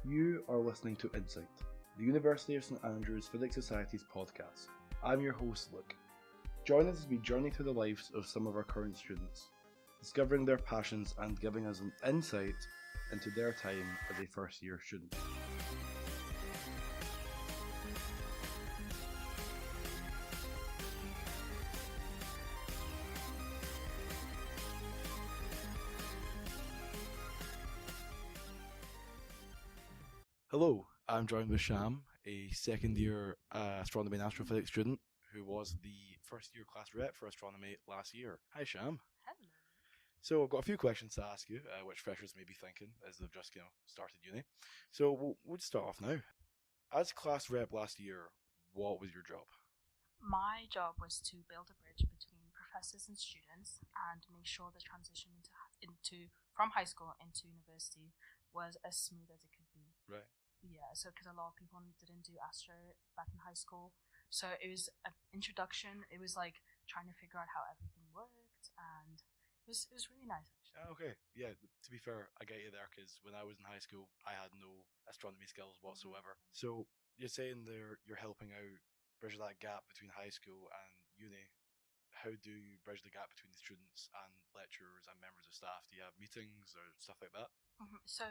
You are listening to Insight, the University of St Andrews Physics Society's podcast. I'm your host, Luke. Join us as we journey through the lives of some of our current students, discovering their passions and giving us an insight into their time as a first-year student. Hello, I'm joined with Sham, a second-year astronomy and astrophysics student who was the first-year class rep for astronomy last year. Hi, Sham. Hello. So I've got a few questions to ask you, which freshers may be thinking as they've just started uni. So we'll start off now. As class rep last year, what was your job? My job was to build a bridge between professors and students and make sure the transition into from high school into university was as smooth as it could be. Right. Yeah, so because a lot of people didn't do astro back in high school, so it was an introduction. It was like trying to figure out how everything worked, and it was really nice actually. Okay, yeah, to be fair, I get you there because when I was in high school, I had no astronomy skills whatsoever. So you're saying there you're helping out bridge that gap between high school and uni. How do you bridge the gap between the students and lecturers and members of staff? Do you have meetings or stuff like that? So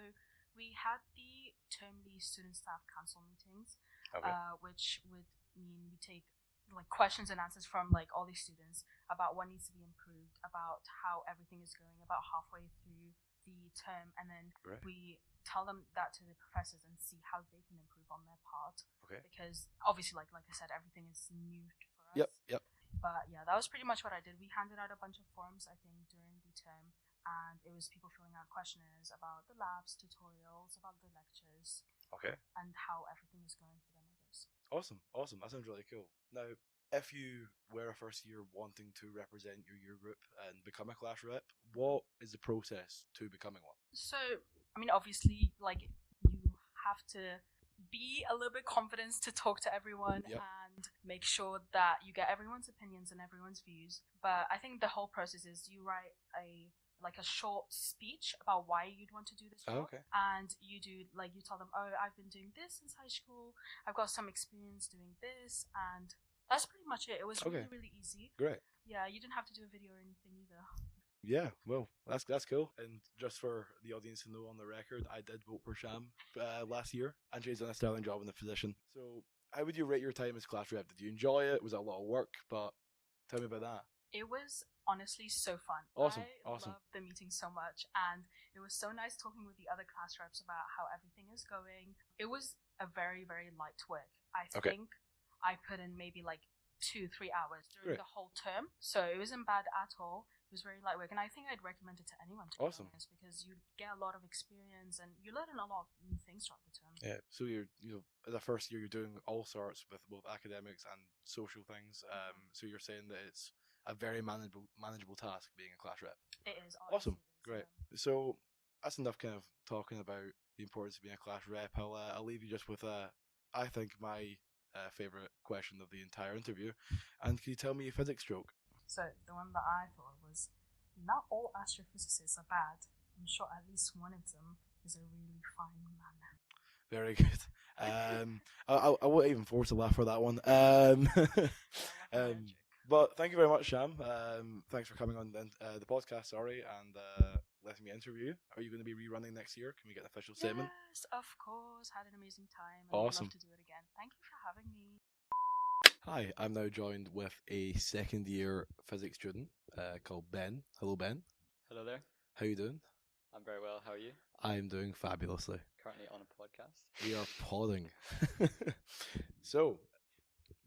we had the termly student staff council meetings, Okay. which would mean we take like questions and answers from like all these students about what needs to be improved, about how everything is going, about halfway through the term, and then Right. we tell them that to the professors and see how they can improve on their part. Okay. Because obviously, like I said, everything is new for us. Yep. But yeah, that was pretty much what I did. We handed out a bunch of forms, I think, during the term, and it was people filling out questionnaires about the labs, tutorials, about the lectures, Okay. and how everything is going for them, I guess. Awesome. That sounds really cool. Now, if you were a first year wanting to represent your year group and become a class rep, what is the process to becoming one? So, I mean, obviously, like, you have to be a little bit confident to talk to everyone Yep. and make sure that you get everyone's opinions and everyone's views. But I think the whole process is you write a short speech about why you'd want to do this job. Okay. And you tell them, oh, I've been doing this since high school, I've got some experience doing this, and that's pretty much it. It was Okay. really easy. Great. Yeah, you didn't have to do a video or anything either. Yeah, well, that's cool. And just for the audience to know on the record, I did vote for Sham last year, and she's done a sterling job in the position. So, how would you rate your time as class rep? Did you enjoy it? Was it a lot of work? But tell me about that. It was honestly so fun. Awesome. I loved the meeting so much, and it was so nice talking with the other class reps about how everything is going. It was a very, very light work. I think I put in maybe like 2-3 hours during the whole term, so it wasn't bad at all. It was very light work, and I think I'd recommend it to anyone, to be honest, because you get a lot of experience and you learn a lot of new things throughout the term. Yeah. So you're as a first year, you're doing all sorts with both academics and social things. So you're saying that it's a very manageable task being a class rep. It is. Awesome. It is, Great. So that's enough kind of talking about the importance of being a class rep. I'll leave you just with I think my favorite question of the entire interview. And can you tell me a physics joke? So the one that I thought was, not all astrophysicists are bad. I'm sure at least one of them is a really fine man. Very good. I won't even force a laugh for that one. But thank you very much, Sham. Thanks for coming on the podcast, and letting me interview you. Are you going to be rerunning next year? Can we get an official statement? Yes, of course. Had an amazing time. Awesome. I'd love to do it again. Thank you for having me. Hi, I'm now joined with a second year physics student called Ben. Hello, Ben. Hello there. How you doing? I'm very well. How are you? I'm doing fabulously. Currently on a podcast. We are podding. So,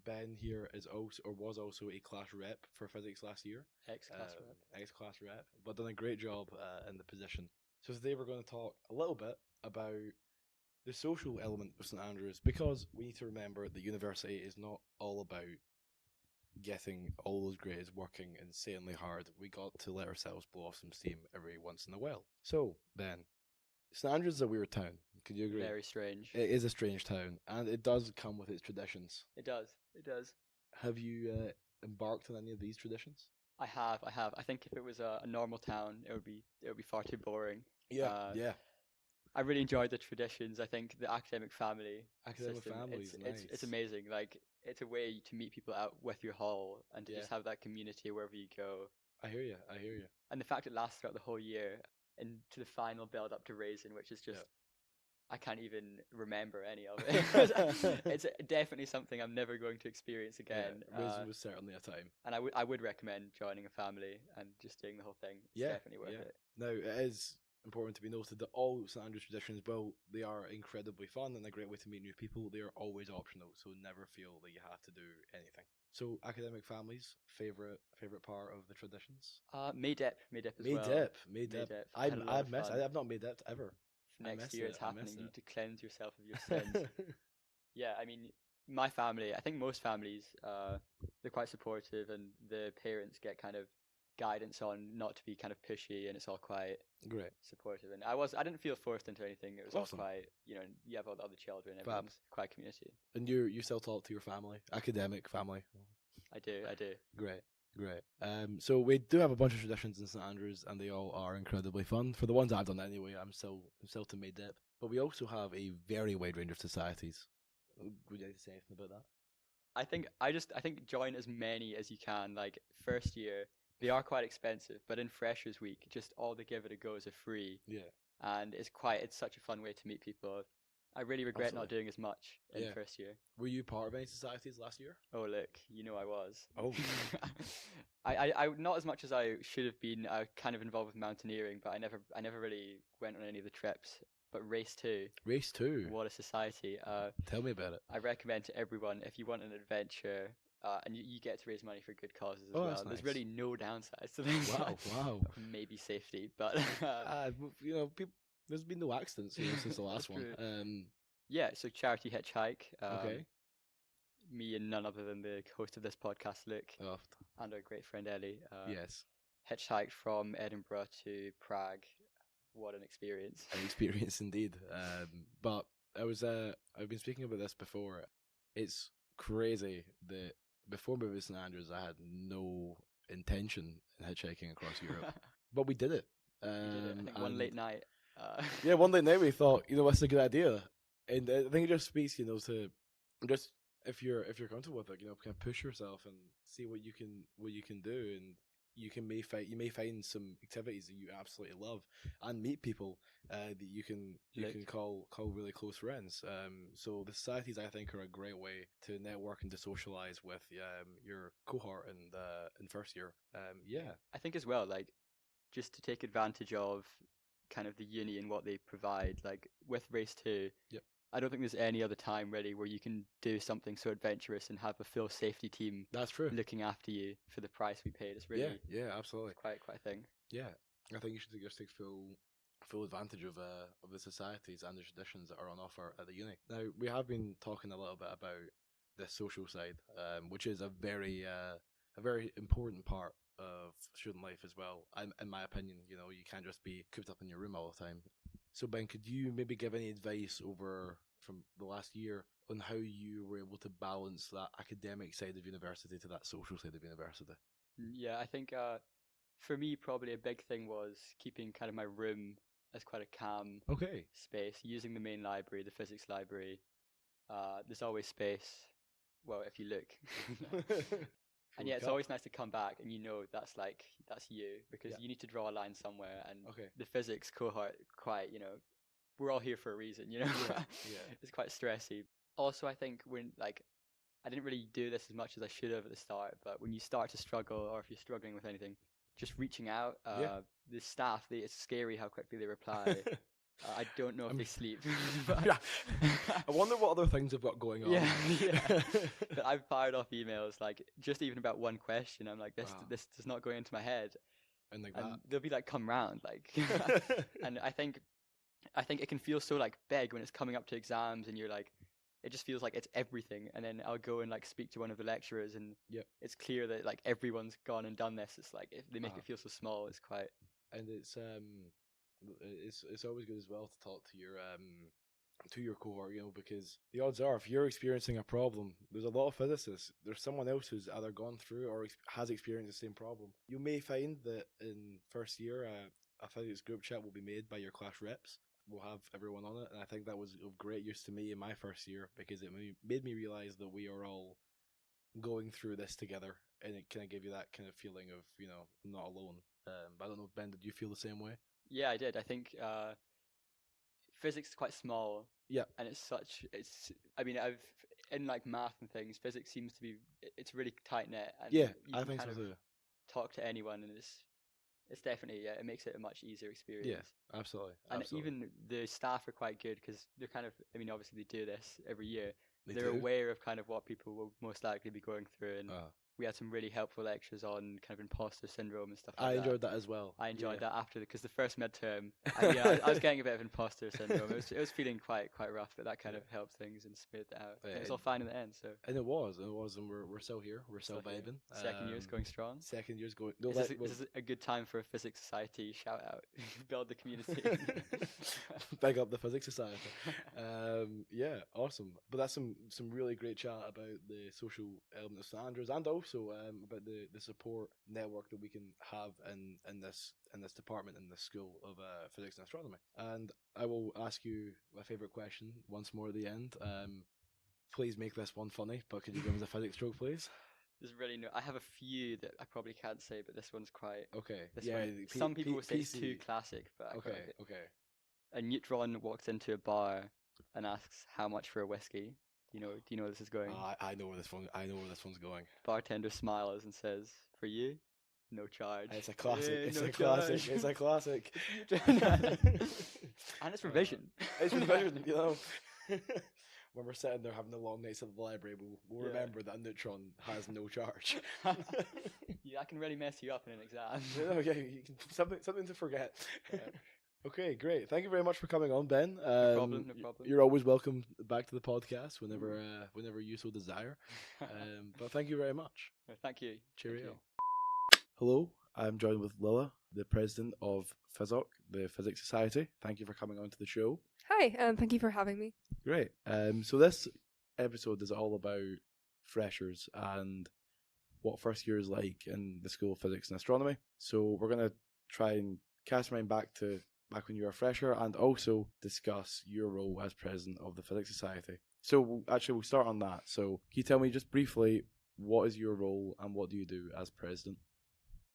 Ben here was also a class rep for physics last year. Ex-class rep, but done a great job in the position. So today we're going to talk a little bit about the social element of St Andrews, because we need to remember that university is not all about getting all those grades working insanely hard. We got to let ourselves blow off some steam every once in a while. So, Ben, St Andrews is a weird town. Can you agree? Very strange. It is a strange town, and it does come with its traditions. It does. Have you embarked on any of these traditions? I have. I think if it was a normal town, it would be far too boring. Yeah. I really enjoyed the traditions. I think the academic family Academic system, family is nice. it's amazing. Like, it's a way to meet people out with your hall and to Yeah. just have that community wherever you go. I hear you. And the fact it lasts throughout the whole year and to the final build up to Raisin, which is just, I can't even remember any of it. It's definitely something I'm never going to experience again. Yeah, Raisin was certainly a time. And I would recommend joining a family and just doing the whole thing. It's definitely worth it. Now, it is important to be noted that all St Andrews traditions, well, they are incredibly fun and a great way to meet new people. They are always optional, so never feel that you have to do anything. So, academic families, favorite part of the traditions? May-Dip as well. May-Dip. I've not made that ever. Next year it's happening. You need to cleanse yourself of your sins. Yeah, I mean, my family, I think most families, they're quite supportive, and the parents get kind of guidance on not to be kind of pushy, and it's all quite great supportive. And I didn't feel forced into anything. It was awesome. All quite, you have all the other children, everyone's quite community. And you still talk to your family, academic family? I do. Great. So we do have a bunch of traditions in St Andrews, and they all are incredibly fun. For the ones I've done anyway, I'm still to May-Dip. But we also have a very wide range of societies. Would you like to say anything about that? I think join as many as you can. Like, first year, they are quite expensive, but in Freshers Week, just all the Give It a Goes are free. Yeah. And it's such a fun way to meet people. I really regret not doing as much in first year. Were you part of any societies last year? Oh, look, I was. Oh. I not as much as I should have been. I kind of involved with mountaineering, but I never really went on any of the trips. But Race 2. What a society. Tell me about it. I recommend to everyone, if you want an adventure, and you get to raise money for good causes as well. There's really no downsides to this. Wow. Maybe safety, but people, there's been no accidents since the last one. Yeah, so charity hitchhike. Okay. Me and none other than the host of this podcast, Luke, and our great friend Ellie. Yes. Hitchhiked from Edinburgh to Prague. What an experience! An experience indeed. But I've been speaking about this before. It's crazy that before moving to St Andrews, I had no intention in hitchhiking across Europe, but we did it. I think one late night. One late night we thought, what's a good idea, and I think it just speaks, to just if you're comfortable with it, kind of push yourself and see what you can do, and you may find some activities that you absolutely love and meet people that you can call really close friends. So the societies, I think, are a great way to network and to socialize with your cohort in first year. I think as well, like, just to take advantage of kind of the uni and what they provide, like with Race 2. Yep. I don't think there's any other time really where you can do something so adventurous and have a full safety team. That's true. Looking after you for the price we paid. It's really absolutely quite a thing. Yeah, I think you should just take full advantage of the societies and the traditions that are on offer at the uni. Now, we have been talking a little bit about the social side, which is a very important part of student life as well. In my opinion, you can't just be cooped up in your room all the time. So Ben, could you maybe give any advice from the last year on how you were able to balance that academic side of university to that social side of university? Yeah, I think for me probably a big thing was keeping kind of my room as quite a calm space, using the main library, the physics library. There's always space. Well, if you look. And it's always nice to come back and that's you, because you need to draw a line somewhere, and the physics cohort quite, we're all here for a reason, It's quite stressy. Also, I think I didn't really do this as much as I should have at the start, but when you start to struggle, or if you're struggling with anything, just reaching out, the staff, it's scary how quickly they reply. I don't know if they sleep. I wonder what other things have got going on. Yeah. But I've fired off emails, just even about one question. I'm like, this does not go into my head. And they'll be like, come round, and I think it can feel so big when it's coming up to exams, and you're like, it just feels like it's everything. And then I'll go and speak to one of the lecturers, and it's clear that everyone's gone and done this. It's if they make it feel so small, it's quite. And it's always good as well to talk to your cohort, because the odds are, if you're experiencing a problem, there's a lot of physicists. There's someone else who's either gone through or has experienced the same problem. You may find that in first year, a physics group chat will be made by your class reps. we'll have everyone on it, and I think that was of great use to me in my first year because it made me realize that we are all going through this together, and it kind of gave you that kind of feeling of, I'm not alone. But I don't know, Ben, did you feel the same way? Yeah, I did. I think physics is quite small. Yeah. And I've in like math and things, physics seems to be it's really tight knit. Yeah, I think so too. Talk to anyone, and it's definitely it makes it a much easier experience. Yeah, absolutely. And even the staff are quite good because they're kind of obviously they do this every year. They're aware of kind of what people will most likely be going through, and we had some really helpful lectures on kind of imposter syndrome and stuff like that. I enjoyed that as well. I enjoyed that because the first midterm, I was getting a bit of imposter syndrome. It was feeling quite rough, but that kind of helped things and smoothed it out. It was all fine in the end. So. And it was, and we're still here. We're still vibing. Second year's going strong. Second year's going. No, this is a good time for a physics society shout out. Build the community. Big up the physics society. Yeah, awesome. But that's some really great chat about the social element of St Andrews, and also about the support network that we can have in this department in this school of physics and astronomy. And I will ask you my favorite question once more at the end. Please make this one funny, but could you give us a physics joke, please? There's really no. I have a few that I probably can't say, but this one's quite okay. Some people will say it's too classic, but okay. A neutron walks into a bar and asks how much for a whiskey. Do you know where this is going? I know where this one's going. Bartender smiles and says, "For you, no charge." It's a classic. It's a classic. And it's revision. It's revision. When we're sitting there having the long nights at the library, we'll remember that a neutron has no charge. Yeah, I can really mess you up in an exam. Okay, something to forget. Okay, great. Thank you very much for coming on, Ben. No problem. You're always welcome back to the podcast whenever you so desire. But thank you very much. Thank you. Cheerio. Thank you. Hello, I'm joined with Lilla, the president of Physoc, the Physics Society. Thank you for coming on to the show. Hi, and thank you for having me. Great. So this episode is all about freshers and what first year is like in the School of Physics and Astronomy. So we're going to try and cast my mind back when you were a fresher, and also discuss your role as president of the Physics Society. So we'll start on that. So can you tell me just briefly, what is your role and what do you do as president?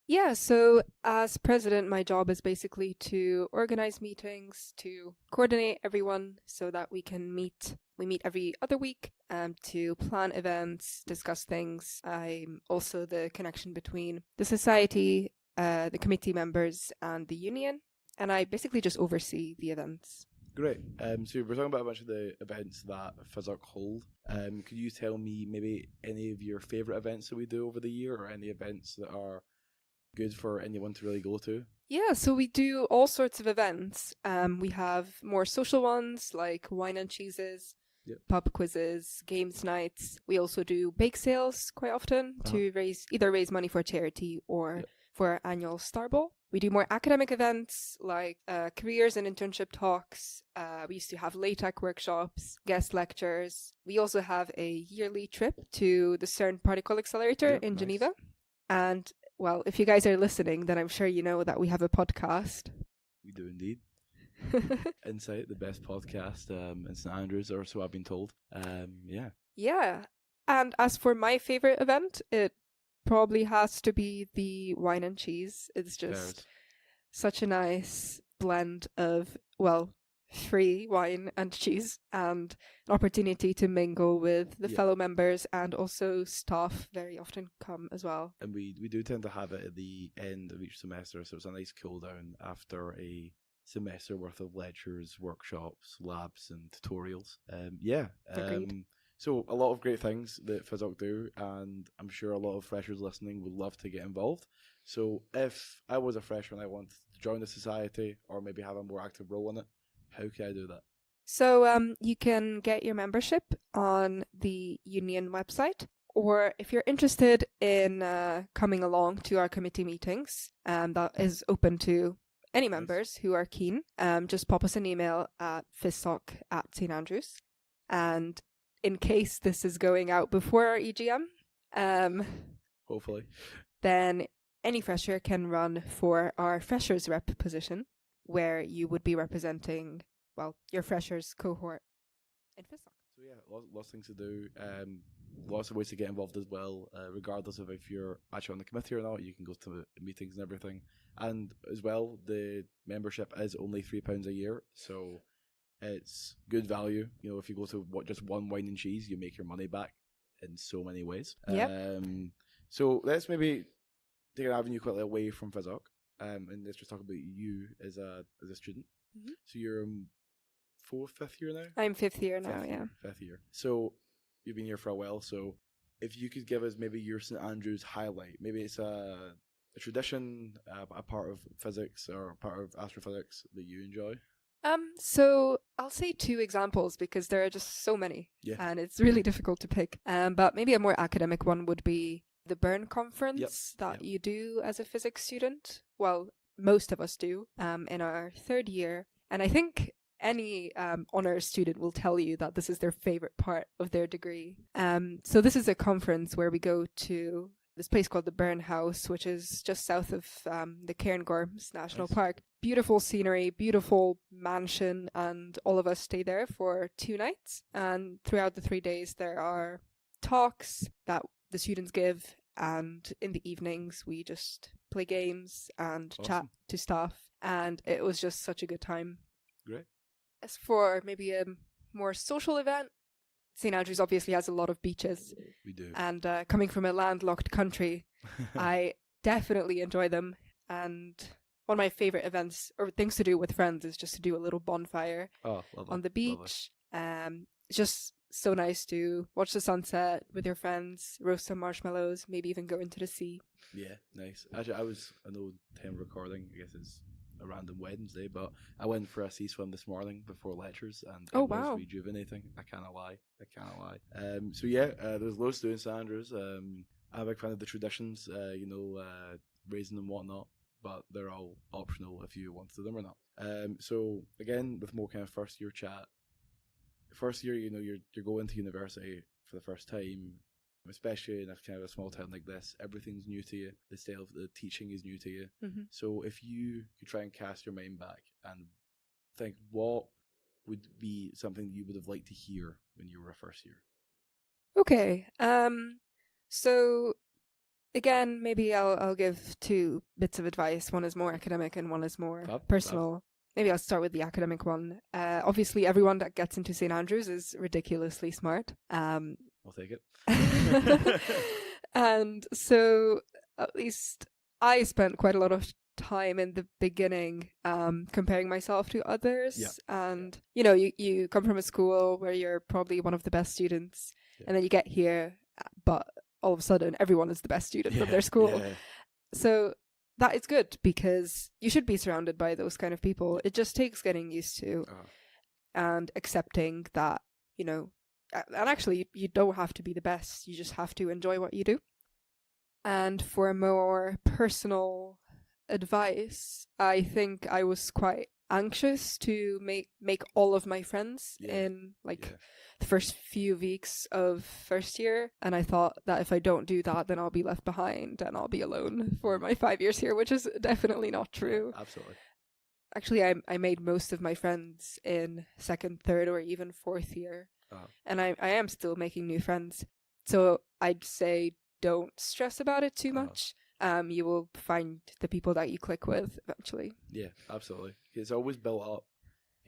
Yeah, so as president, my job is basically to organize meetings, to coordinate everyone so that we meet every other week, to plan events, discuss things. I'm also the connection between the society, the committee members, and the union. And I basically just oversee the events. Great. So we're talking about a bunch of the events that Physoc hold. Could you tell me maybe any of your favourite events that we do over the year, or any events that are good for anyone to really go to? Yeah, so we do all sorts of events. We have more social ones like wine and cheeses, pub quizzes, games nights. We also do bake sales quite often to raise money for charity or for our annual Star Bowl. We do more academic events like careers and internship talks. We used to have LaTeX workshops, guest lectures. We also have a yearly trip to the CERN Particle Accelerator in Geneva. And, well, if you guys are listening, then I'm sure you know that we have a podcast. We do indeed. Insight, the best podcast in St Andrews, or so I've been told. Yeah. And as for my favourite event, it probably has to be the wine and cheese. It's just such a nice blend of, free wine and cheese, and an opportunity to mingle with the fellow members, and also staff very often come as well. And we do tend to have it at the end of each semester, so it's a nice cool down after a semester worth of lectures, workshops, labs and tutorials. Agreed. So a lot of great things that Physoc do, and I'm sure a lot of freshers listening would love to get involved. So if I was a fresher and I wanted to join the society, or maybe have a more active role in it, how can I do that? So you can get your membership on the union website, or if you're interested in coming along to our committee meetings, that is open to any members who are keen, just pop us an email at physoc@standrews. And in case this is going out before our EGM, hopefully, then any fresher can run for our freshers rep position, where you would be representing your freshers cohort in Physoc. So yeah, lots of things to do. Lots of ways to get involved as well. Regardless of if you're actually on the committee or not, you can go to meetings and everything. And as well, the membership is only £3 a year, so it's good value. You know, if you go to just one wine and cheese, you make your money back in so many ways. Yep. So let's maybe take an avenue quickly away from Physoc, and let's just talk about you as a student. Mm-hmm. So you're fifth year now? I'm fifth year now, yeah. Fifth year. So you've been here for a while, so if you could give us maybe your St Andrews highlight, maybe it's a tradition, a part of physics or a part of astrophysics that you enjoy. So I'll say 2 examples because there are just so many, and it's really difficult to pick. But maybe a more academic one would be the Bern conference that you do as a physics student. Well, most of us do in our 3rd year, and I think any honors student will tell you that this is their favorite part of their degree. So this is a conference where we go to this place called the Bern House, which is just south of the Cairngorms National Park. Beautiful scenery, beautiful mansion, and all of us stay there for 2 nights. And throughout the 3 days, there are talks that the students give, and in the evenings, we just play games and chat to staff. And it was just such a good time. Great. As for maybe a more social event, St Andrews obviously has a lot of beaches. We do. And coming from a landlocked country, I definitely enjoy them. And one of my favourite events or things to do with friends is just to do a little bonfire on the beach. It's just so nice to watch the sunset with your friends, roast some marshmallows, maybe even go into the sea. Yeah, nice. Actually, I know time of recording, I guess it's a random Wednesday, but I went for a sea swim this morning before lectures, and it was rejuvenating. I can't lie. So yeah, there's loads to do in St Andrews. I'm a big fan of the traditions, raising and whatnot, but they're all optional if you want to do them or not. So again, with more kind of first year chat. First year, you're going to university for the first time. Especially in a kind of a small town like this, everything's new to you. The style of the teaching is new to you. Mm-hmm. So if you could try and cast your mind back and think, what would be something that you would have liked to hear when you were a first year? Okay. So again, maybe I'll give 2 bits of advice. One is more academic and one is more personal. Maybe I'll start with the academic one. Obviously, everyone that gets into St Andrews is ridiculously smart. I'll take it. And so at least I spent quite a lot of time in the beginning comparing myself to others. And you come from a school where you're probably one of the best students, and then you get here, but all of a sudden everyone is the best student of their school. So that is good because you should be surrounded by those kind of people. It just takes getting used to and accepting that, and actually, you don't have to be the best. You just have to enjoy what you do. And for more personal advice, I think I was quite anxious to make all of my friends in the first few weeks of first year. And I thought that if I don't do that, then I'll be left behind and I'll be alone for my 5 years here, which is definitely not true. Absolutely. Actually, I made most of my friends in 2nd, 3rd, or even 4th year. And I am still making new friends. So I'd say don't stress about it too much. You will find the people that you click with eventually. Yeah, absolutely. It's always built up.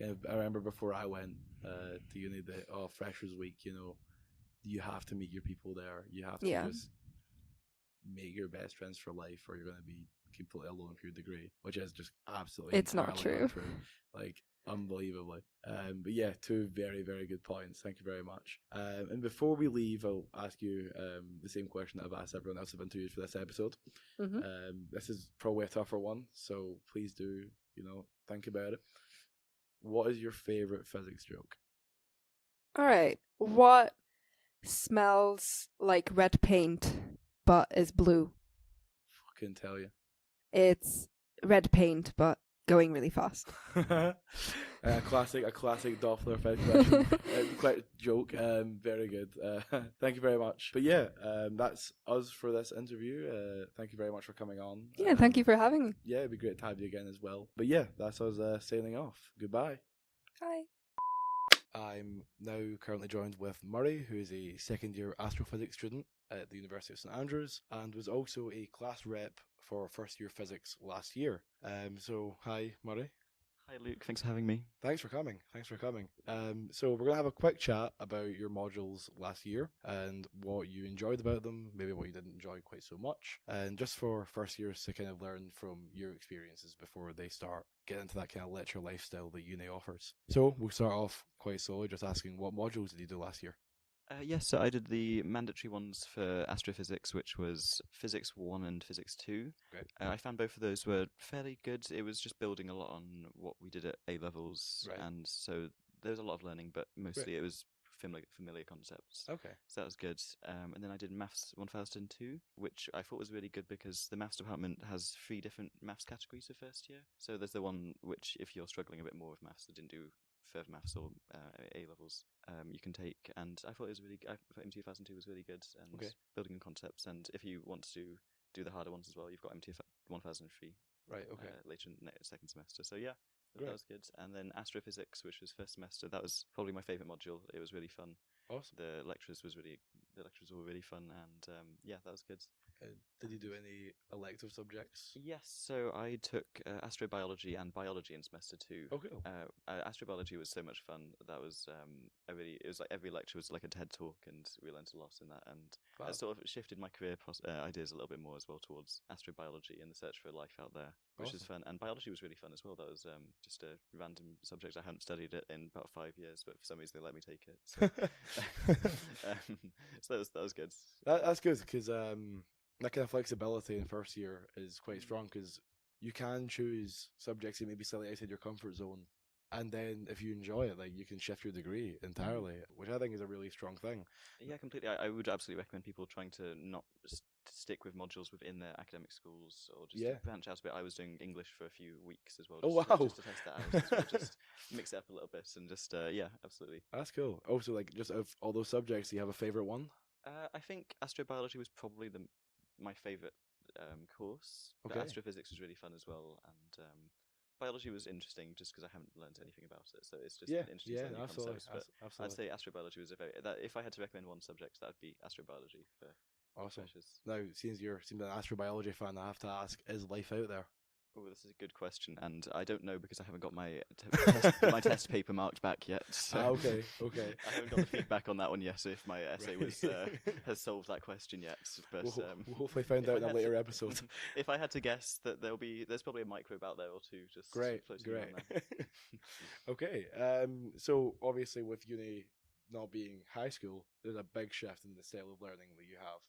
I remember before I went to uni, Freshers Week, you have to meet your people there. You have to just make your best friends for life or you're going to be completely alone for your degree, which is just absolutely it's not true. Like, unbelievably. But yeah, 2 very, very good points. Thank you very much. And before we leave, I'll ask you the same question that I've asked everyone else I've interviewed for this episode. Mm-hmm. This is probably a tougher one, so please do, think about it. What is your favorite physics joke? All right. What smells like red paint but is blue? Couldn't tell you. It's red paint but going really fast. A classic Doppler effect question. Quite joke. Very good. Thank you very much. But yeah, that's us for this interview. Thank you very much for coming on. Yeah, thank you for having me. Yeah, it'd be great to have you again as well. But yeah, that's us signing off. Goodbye. Hi. I'm now currently joined with Murray, who is a second-year astrophysics student at the University of St Andrews and was also a class rep for first-year physics last year. So, hi, Murray. Hi, Luke. Thanks for having me. Thanks for coming. So we're going to have a quick chat about your modules last year and what you enjoyed about them, maybe what you didn't enjoy quite so much, and just for first years to kind of learn from your experiences before they start getting into that kind of lecture lifestyle that uni offers. So we'll start off quite slowly, just asking, what modules did you do last year? Yes, so I did the mandatory ones for Astrophysics, which was Physics 1 and Physics 2. Okay. I found both of those were fairly good. It was just building a lot on what we did at A-levels, Right. and so there was a lot of learning, but mostly it was familiar concepts. Okay. So that was good. And then I did Maths 1002, which I thought was really good because the Maths department has 3 different Maths categories for first year. So there's the one which, if you're struggling a bit more with Maths, that didn't do further Maths or A-levels, you can take. And I thought it was really I thought MT 1002 was really good and building in concepts. And if you want to do the harder ones as well, you've got MT 1003. Right, okay. Later in the second semester. So yeah, that was good. And then Astrophysics, which was first semester, that was probably my favourite module. It was really fun. Awesome. The lectures were really fun, and yeah, that was good. Did you do any elective subjects? Yes, so I took astrobiology and biology in semester 2. Okay. Astrobiology was so much fun. That was it was like every lecture was like a TED talk, and we learned a lot in that. And that sort of shifted my career ideas a little bit more as well towards astrobiology and the search for life out there, which is fun. And biology was really fun as well. That was just a random subject. I hadn't studied it in about 5 years, but for some reason they let me take it. So, so that was good. That's good because that kind of flexibility in first year is quite strong because you can choose subjects that may be slightly outside your comfort zone, and then if you enjoy it, like you can shift your degree entirely, which I think is a really strong thing. Yeah, completely. I would absolutely recommend people trying to not just stick with modules within their academic schools or just branch out a bit. I was doing English for a few weeks as well. Just to test that out as well. Just mix it up a little bit and just yeah, absolutely. That's cool. Also, like, just of all those subjects, do you have a favorite one? I think astrobiology was probably my favorite course. Okay. But astrophysics was really fun as well, and biology was interesting just because I haven't learned anything about it, so it's just interesting to learn new concepts. But I'd say astrobiology was if I had to recommend one subject, that would be astrobiology for awesome. Precious. Now, since you're an astrobiology fan, I have to ask: is life out there? Oh, this is a good question, and I don't know because I haven't got my test paper marked back yet. So okay. I haven't got the feedback on that one yet, so if my essay has solved that question yet. But we'll hopefully find out in a later episode. If I had to guess, that there's probably a microbe out there or two just floating around there. Okay, so obviously with uni not being high school, there's a big shift in the style of learning that you have.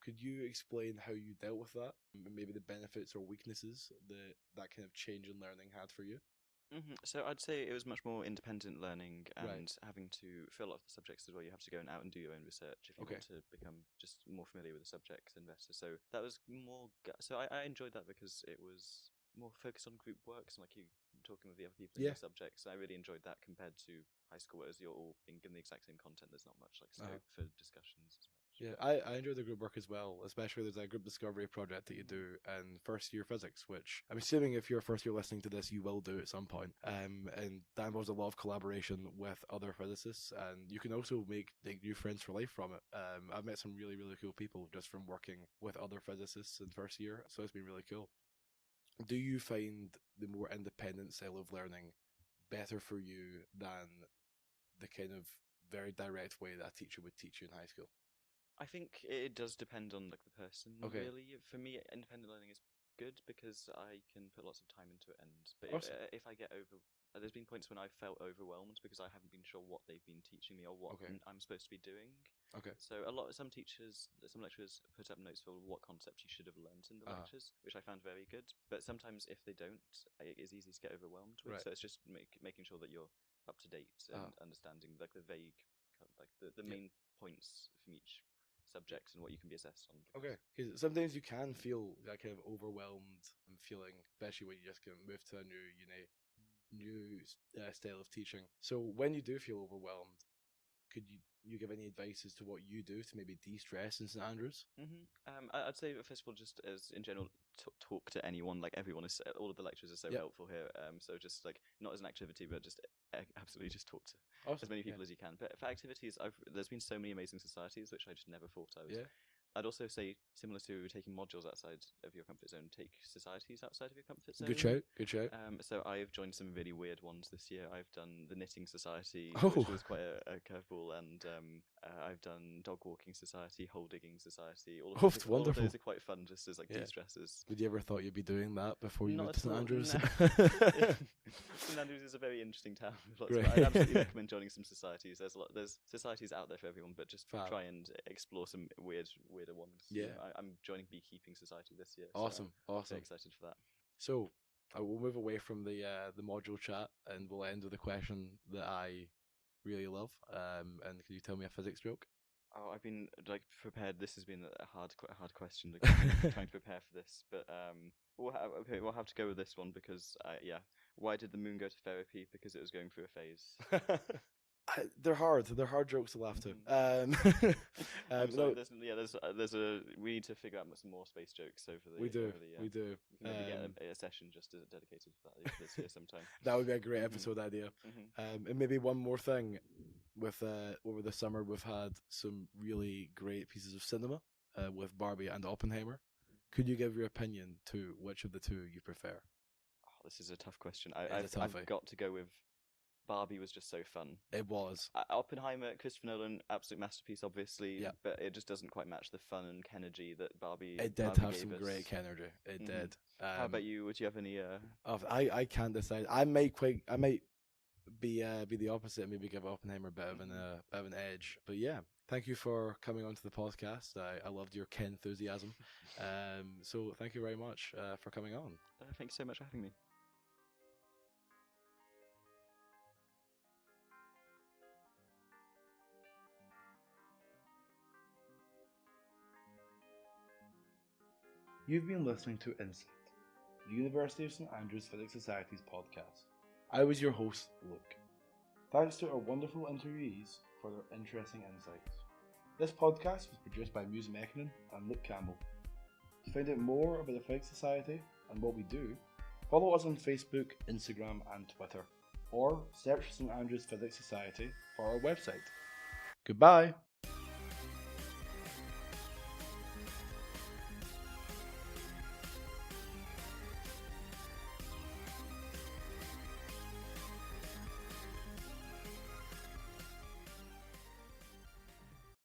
Could you explain how you dealt with that? Maybe the benefits or weaknesses that kind of change in learning had for you? Mm-hmm. So I'd say it was much more independent learning and having to fill off the subjects as well. You have to go out and do your own research if you want to become just more familiar with the subjects and better. So that was more. So I enjoyed that because it was more focused on group works and like you talking with the other people in the subjects. I really enjoyed that compared to high school, whereas you're all being given the exact same content. There's not much like scope for discussions as much. Yeah, I enjoy the group work as well, especially there's a group discovery project that you do in first year physics, which I'm assuming if you're first year listening to this, you will do at some point. And that involves a lot of collaboration with other physicists, and you can also make new friends for life from it. I've met some really, really cool people just from working with other physicists in first year, so it's been really cool. Do you find the more independent style of learning better for you than the kind of very direct way that a teacher would teach you in high school? I think it does depend on like the person. Really, for me, independent learning is good because I can put lots of time into it. But if I get there's been points when I felt overwhelmed because I haven't been sure what they've been teaching me or what I'm supposed to be doing. So some lecturers put up notes for what concepts you should have learned in the lectures, which I found very good. But sometimes if they don't, it is easy to get overwhelmed with. So it's just making sure that you're up to date and understanding like the vague, like the main points from each subjects and what you can be assessed on. Because sometimes you can feel that kind of overwhelmed and feeling, especially when you just kind of move to a new style of teaching. So when you do feel overwhelmed, could you give any advice as to what you do to maybe de-stress in St Andrews? I'd say first of all, just as in general, talk to anyone. Like everyone is, all of the lecturers are so helpful here. So just like not as an activity, but just absolutely just talk to as many people as you can. But for activities, there's been so many amazing societies which I just never thought I was. Yeah. I'd also say, similar to taking modules outside of your comfort zone, take societies outside of your comfort zone. Good shout. So I've joined some really weird ones this year. I've done the Knitting Society, which was quite a curveball, and I've done Dog Walking Society, Hole Digging Society. All of those are quite fun, just as like de-stressors. Did you ever thought you'd be doing that before you moved to St Andrews? No. St Andrews is a very interesting town. I'd absolutely recommend joining some societies. There's societies out there for everyone, but just try and explore some weirder ones. Yeah, I'm joining Beekeeping Society this year. Awesome. Very excited for that. So I will move away from the module chat, and we'll end with a question that I really love. And can you tell me a physics joke? Oh, I've been prepared. This has been quite a hard question. Trying to prepare for this, but we'll have to go with this one because why did the moon go to therapy? Because it was going through a phase. They're hard. They're hard jokes to laugh to. We need to figure out some more space jokes over the. We do. Maybe get a session just dedicated to that this year sometime. That would be a great episode idea. And maybe one more thing, with over the summer we've had some really great pieces of cinema with Barbie and Oppenheimer. Could you give your opinion to which of the two you prefer? Oh, this is a tough question. I've got to go with. Barbie was just so fun. It was. Oppenheimer, Christopher Nolan, absolute masterpiece, obviously. But it just doesn't quite match the fun and energy that Barbie. It did have some great energy. It did. How about you? Would you have any? I can't decide. I might be the opposite and maybe give Oppenheimer a bit of an edge. But yeah, thank you for coming onto the podcast. I loved your Ken enthusiasm. So thank you very much for coming on. Thanks so much for having me. You've been listening to Insight, the University of St Andrews Physics Society's podcast. I was your host, Luke. Thanks to our wonderful interviewees for their interesting insights. This podcast was produced by Muse Mekinen and Luke Campbell. To find out more about the Physics Society and what we do, follow us on Facebook, Instagram and Twitter, or search St Andrews Physics Society for our website. Goodbye!